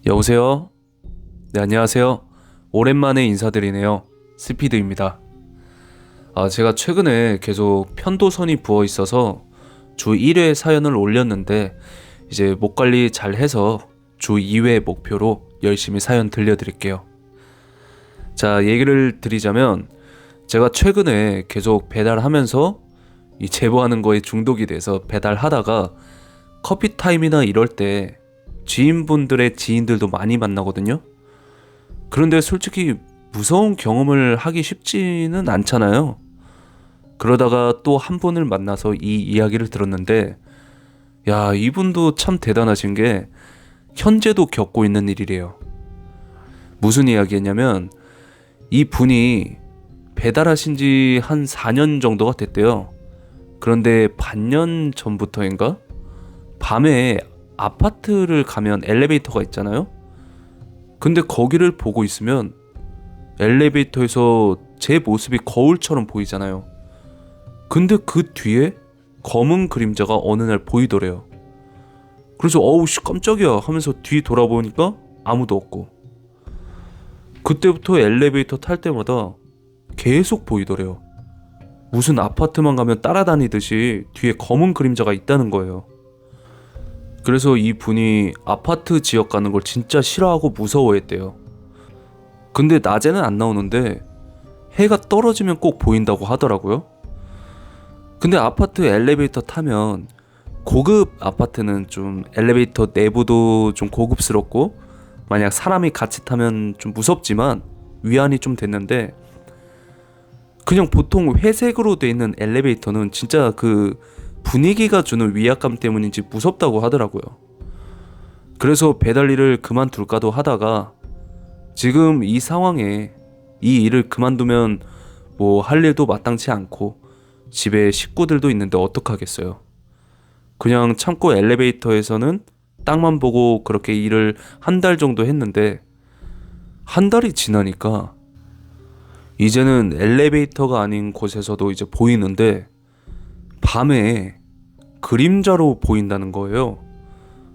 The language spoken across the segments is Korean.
여보세요? 네, 안녕하세요. 오랜만에 인사드리네요. 스피드입니다. 제가 최근에 계속 편도선이 부어 있어서 주 1회 사연을 올렸는데 이제 목 관리 잘 해서 주 2회 목표로 열심히 사연 들려드릴게요. 자, 얘기를 드리자면 제가 최근에 계속 배달하면서 이 제보하는 거에 중독이 돼서 배달하다가 커피 타임이나 이럴 때 지인분들의 지인들도 많이 만나거든요. 그런데 솔직히 무서운 경험을 하기 쉽지는 않잖아요. 그러다가 또 한 분을 만나서 이 이야기를 들었는데, 야, 이분도 참 대단하신 게 현재도 겪고 있는 일이래요. 무슨 이야기였냐면 이 분이 배달하신 지 한 4년 정도가 됐대요. 그런데 반년 전부터인가? 밤에 아파트를 가면 엘리베이터가 있잖아요. 근데 거기를 보고 있으면 엘리베이터에서 제 모습이 거울처럼 보이잖아요. 근데 그 뒤에 검은 그림자가 어느 날 보이더래요. 그래서 어우 씨 깜짝이야 하면서 뒤 돌아보니까 아무도 없고, 그때부터 엘리베이터 탈 때마다 계속 보이더래요. 무슨 아파트만 가면 따라다니듯이 뒤에 검은 그림자가 있다는 거예요. 그래서 이 분이 아파트 지역 가는 걸 진짜 싫어하고 무서워했대요. 근데 낮에는 안 나오는데 해가 떨어지면 꼭 보인다고 하더라고요. 근데 아파트 엘리베이터 타면, 고급 아파트는 좀 엘리베이터 내부도 좀 고급스럽고 만약 사람이 같이 타면 좀 무섭지만 위안이 좀 됐는데, 그냥 보통 회색으로 돼 있는 엘리베이터는 진짜 그 분위기가 주는 위압감 때문인지 무섭다고 하더라고요. 그래서 배달 일을 그만둘까도 하다가 지금 이 상황에 이 일을 그만두면 뭐 할 일도 마땅치 않고 집에 식구들도 있는데 어떡하겠어요. 그냥 참고 엘리베이터에서는 땅만 보고 그렇게 일을 한 달 정도 했는데, 한 달이 지나니까 이제는 엘리베이터가 아닌 곳에서도 이제 보이는데 밤에 그림자로 보인다는 거예요.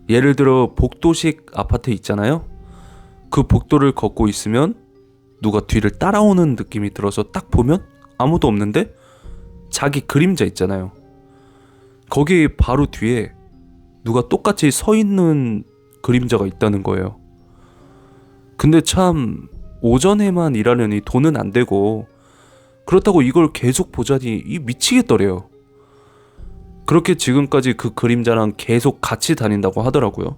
예를 들어 복도식 아파트 있잖아요. 그 복도를 걷고 있으면 누가 뒤를 따라오는 느낌이 들어서 딱 보면 아무도 없는데 자기 그림자 있잖아요. 거기 바로 뒤에 누가 똑같이 서 있는 그림자가 있다는 거예요. 근데 참 오전에만 일하려니 돈은 안 되고, 그렇다고 이걸 계속 보자니 이 미치겠더래요. 그렇게 지금까지 그 그림자랑 계속 같이 다닌다고 하더라고요.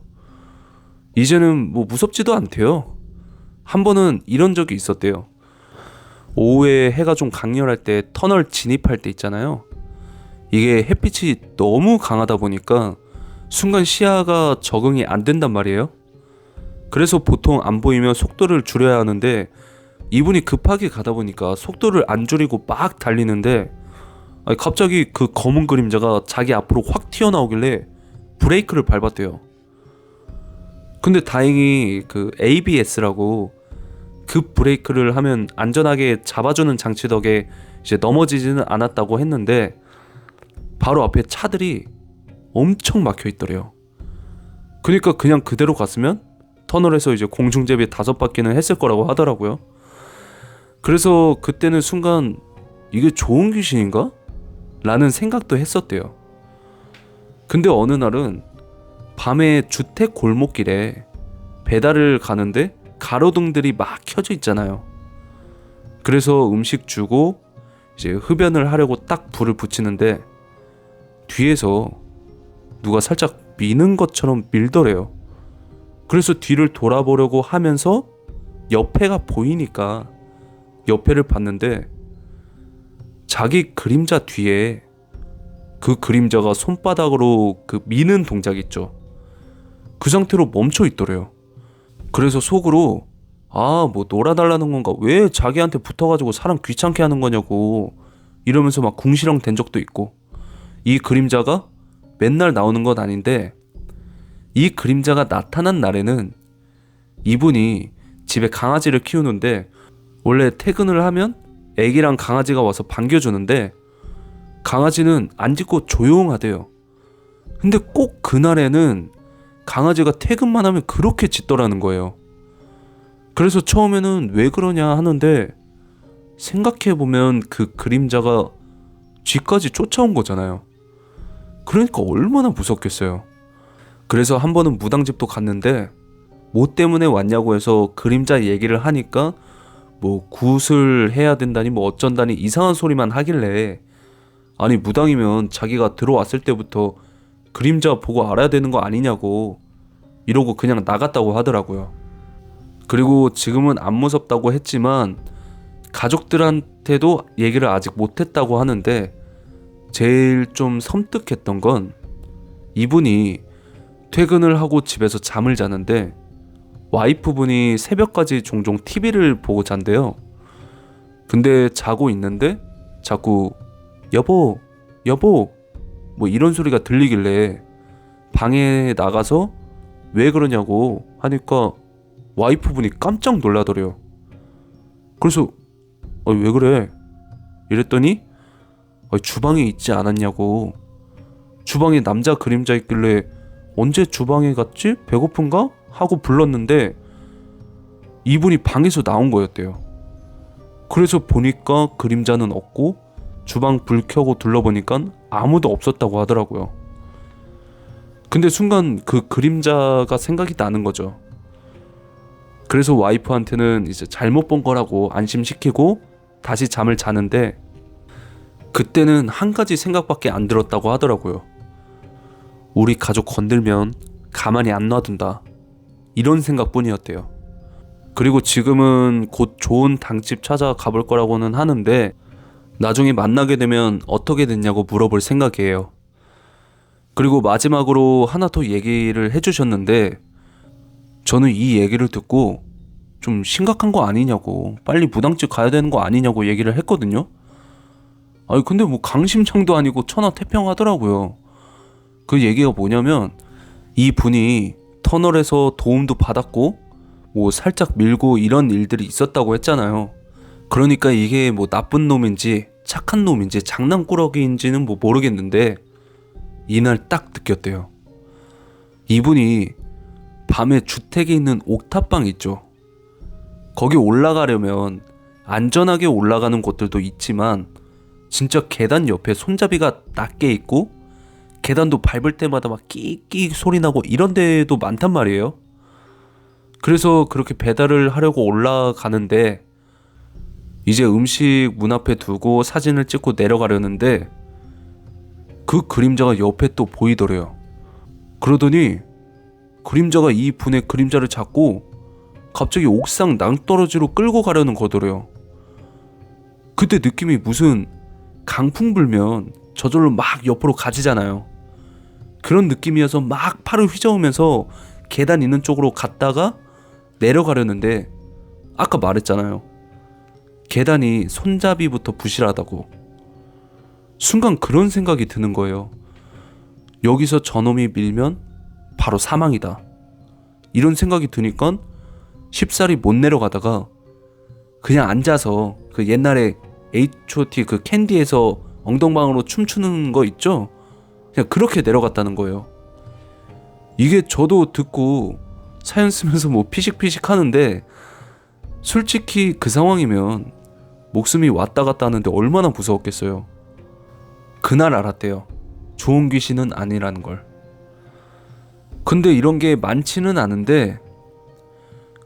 이제는 뭐 무섭지도 않대요. 한 번은 이런 적이 있었대요. 오후에 해가 좀 강렬할 때 터널 진입할 때 있잖아요. 이게 햇빛이 너무 강하다 보니까 순간 시야가 적응이 안 된단 말이에요. 그래서 보통 안 보이면 속도를 줄여야 하는데 이분이 급하게 가다 보니까 속도를 안 줄이고 막 달리는데 갑자기 그 검은 그림자가 자기 앞으로 확 튀어나오길래 브레이크를 밟았대요. 근데 다행히 그 ABS라고 급 브레이크를 하면 안전하게 잡아주는 장치 덕에 이제 넘어지지는 않았다고 했는데, 바로 앞에 차들이 엄청 막혀 있더래요. 그러니까 그냥 그대로 갔으면 터널에서 이제 공중제비 5바퀴는 했을 거라고 하더라고요. 그래서 그때는 순간 이게 좋은 귀신인가? 라는 생각도 했었대요. 근데 어느 날은 밤에 주택 골목길에 배달을 가는데 가로등들이 막 켜져 있잖아요. 그래서 음식 주고 이제 흡연을 하려고 딱 불을 붙이는데 뒤에서 누가 살짝 미는 것처럼 밀더래요. 그래서 뒤를 돌아보려고 하면서 옆에가 보이니까 옆에를 봤는데 자기 그림자 뒤에 그 그림자가 손바닥으로 그 미는 동작 있죠. 그 상태로 멈춰 있더래요. 그래서 속으로 뭐 놀아달라는 건가, 왜 자기한테 붙어가지고 사람 귀찮게 하는 거냐고 이러면서 막 궁시렁 댄 적도 있고, 이 그림자가 맨날 나오는 건 아닌데 이 그림자가 나타난 날에는 이분이 집에 강아지를 키우는데 원래 퇴근을 하면 애기랑 강아지가 와서 반겨주는데 강아지는 안 짖고 조용하대요. 근데 꼭 그날에는 강아지가 퇴근만 하면 그렇게 짖더라는 거예요. 그래서 처음에는 왜 그러냐 하는데 생각해보면 그 그림자가 쥐까지 쫓아온 거잖아요. 그러니까 얼마나 무섭겠어요. 그래서 한 번은 무당집도 갔는데 뭐 때문에 왔냐고 해서 그림자 얘기를 하니까 뭐 굿을 해야 된다니 뭐 어쩐다니 이상한 소리만 하길래, 아니 무당이면 자기가 들어왔을 때부터 그림자 보고 알아야 되는 거 아니냐고 이러고 그냥 나갔다고 하더라고요. 그리고 지금은 안 무섭다고 했지만 가족들한테도 얘기를 아직 못했다고 하는데, 제일 좀 섬뜩했던 건 이분이 퇴근을 하고 집에서 잠을 자는데 와이프분이 새벽까지 종종 TV를 보고 잔대요. 근데 자고 있는데 자꾸 여보 여보 뭐 이런 소리가 들리길래 방에 나가서 왜 그러냐고 하니까 와이프분이 깜짝 놀라더래요. 그래서 왜 그래? 이랬더니 주방에 있지 않았냐고. 주방에 남자 그림자 있길래 언제 주방에 갔지? 배고픈가? 하고 불렀는데 이분이 방에서 나온 거였대요. 그래서 보니까 그림자는 없고 주방 불 켜고 둘러보니까 아무도 없었다고 하더라고요. 근데 순간 그 그림자가 생각이 나는 거죠. 그래서 와이프한테는 이제 잘못 본 거라고 안심시키고 다시 잠을 자는데, 그때는 한 가지 생각밖에 안 들었다고 하더라고요. 우리 가족 건들면 가만히 안 놔둔다, 이런 생각뿐이었대요. 그리고 지금은 곧 좋은 당집 찾아가 볼 거라고는 하는데 나중에 만나게 되면 어떻게 됐냐고 물어볼 생각이에요. 그리고 마지막으로 하나 더 얘기를 해주셨는데, 저는 이 얘기를 듣고 좀 심각한 거 아니냐고, 빨리 무당집 가야 되는 거 아니냐고 얘기를 했거든요. 아니 근데 뭐 강심장도 아니고 천하태평하더라고요. 그 얘기가 뭐냐면 이 분이 터널에서 도움도 받았고 뭐 살짝 밀고 이런 일들이 있었다고 했잖아요. 그러니까 이게 뭐 나쁜 놈인지 착한 놈인지 장난꾸러기인지는 뭐 모르겠는데 이날 딱 느꼈대요. 이분이 밤에 주택에 있는 옥탑방 있죠. 거기 올라가려면 안전하게 올라가는 곳들도 있지만 진짜 계단 옆에 손잡이가 낮게 있고 계단도 밟을 때마다 막 끼익끼익 소리 나고 이런 데도 많단 말이에요. 그래서 그렇게 배달을 하려고 올라가는데 이제 음식 문 앞에 두고 사진을 찍고 내려가려는데 그 그림자가 옆에 또 보이더래요. 그러더니 그림자가 이 분의 그림자를 잡고 갑자기 옥상 낭떠러지로 끌고 가려는 거더래요. 그때 느낌이 무슨 강풍 불면 저절로 막 옆으로 가지잖아요. 그런 느낌이어서 막 팔을 휘저으면서 계단 있는 쪽으로 갔다가 내려가려는데, 아까 말했잖아요. 계단이 손잡이부터 부실하다고. 순간 그런 생각이 드는 거예요. 여기서 저놈이 밀면 바로 사망이다, 이런 생각이 드니까 쉽사리 못 내려가다가 그냥 앉아서 그 옛날에 H.O.T 그 캔디에서 엉덩방으로 춤추는 거 있죠? 그냥 그렇게 내려갔다는 거예요. 이게 저도 듣고 사연 쓰면서 뭐 피식피식 하는데 솔직히 그 상황이면 목숨이 왔다 갔다 하는데 얼마나 무서웠겠어요. 그날 알았대요. 좋은 귀신은 아니라는 걸. 근데 이런 게 많지는 않은데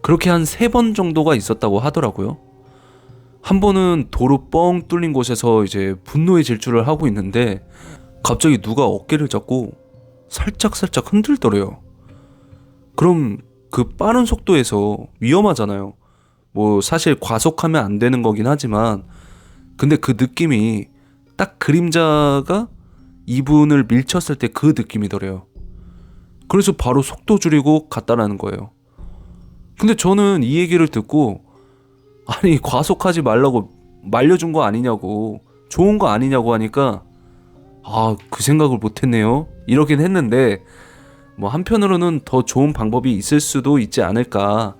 그렇게 한 3번 정도가 있었다고 하더라고요. 한 번은 도로 뻥 뚫린 곳에서 이제 분노의 질주를 하고 있는데 갑자기 누가 어깨를 잡고 살짝살짝 흔들더래요. 그럼 그 빠른 속도에서 위험하잖아요. 뭐 사실 과속하면 안 되는 거긴 하지만 근데 그 느낌이 딱 그림자가 이분을 밀쳤을 때 그 느낌이더래요. 그래서 바로 속도 줄이고 갔다라는 거예요. 근데 저는 이 얘기를 듣고 아니 과속하지 말라고 말려준 거 아니냐고, 좋은 거 아니냐고 하니까 그 생각을 못했네요, 이러긴 했는데 뭐 한편으로는 더 좋은 방법이 있을 수도 있지 않을까.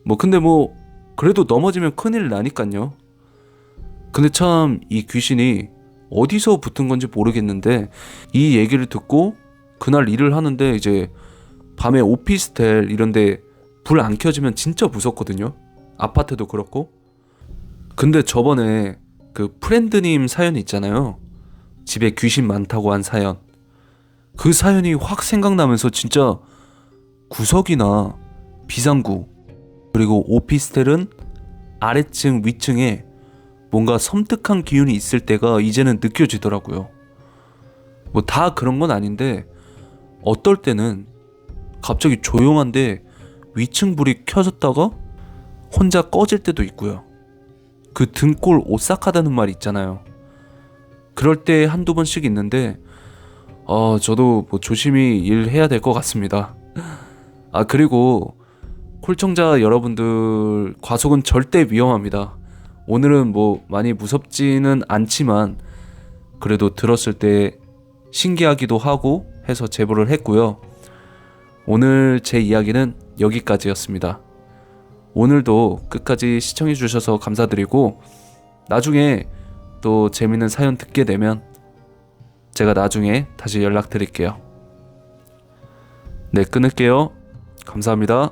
뭐 근데 뭐 그래도 넘어지면 큰일 나니까요. 근데 참 이 귀신이 어디서 붙은 건지 모르겠는데 이 얘기를 듣고 그날 일을 하는데 이제 밤에 오피스텔 이런데 불 안 켜지면 진짜 무섭거든요. 아파트도 그렇고. 근데 저번에 그 프렌드님 사연 있잖아요. 집에 귀신 많다고 한 사연. 그 사연이 확 생각나면서 진짜 구석이나 비상구 그리고 오피스텔은 아래층 위층에 뭔가 섬뜩한 기운이 있을 때가 이제는 느껴지더라고요. 뭐 다 그런 건 아닌데 어떨 때는 갑자기 조용한데 위층 불이 켜졌다가 혼자 꺼질 때도 있고요. 그 등골 오싹하다는 말 있잖아요. 그럴 때 한두 번씩 있는데 저도 뭐 조심히 일해야 될 것 같습니다. 그리고 콜청자 여러분들, 과속은 절대 위험합니다. 오늘은 뭐 많이 무섭지는 않지만 그래도 들었을 때 신기하기도 하고 해서 제보를 했고요. 오늘 제 이야기는 여기까지였습니다. 오늘도 끝까지 시청해 주셔서 감사드리고, 나중에 또 재밌는 사연 듣게 되면 제가 나중에 다시 연락드릴게요. 네, 끊을게요. 감사합니다.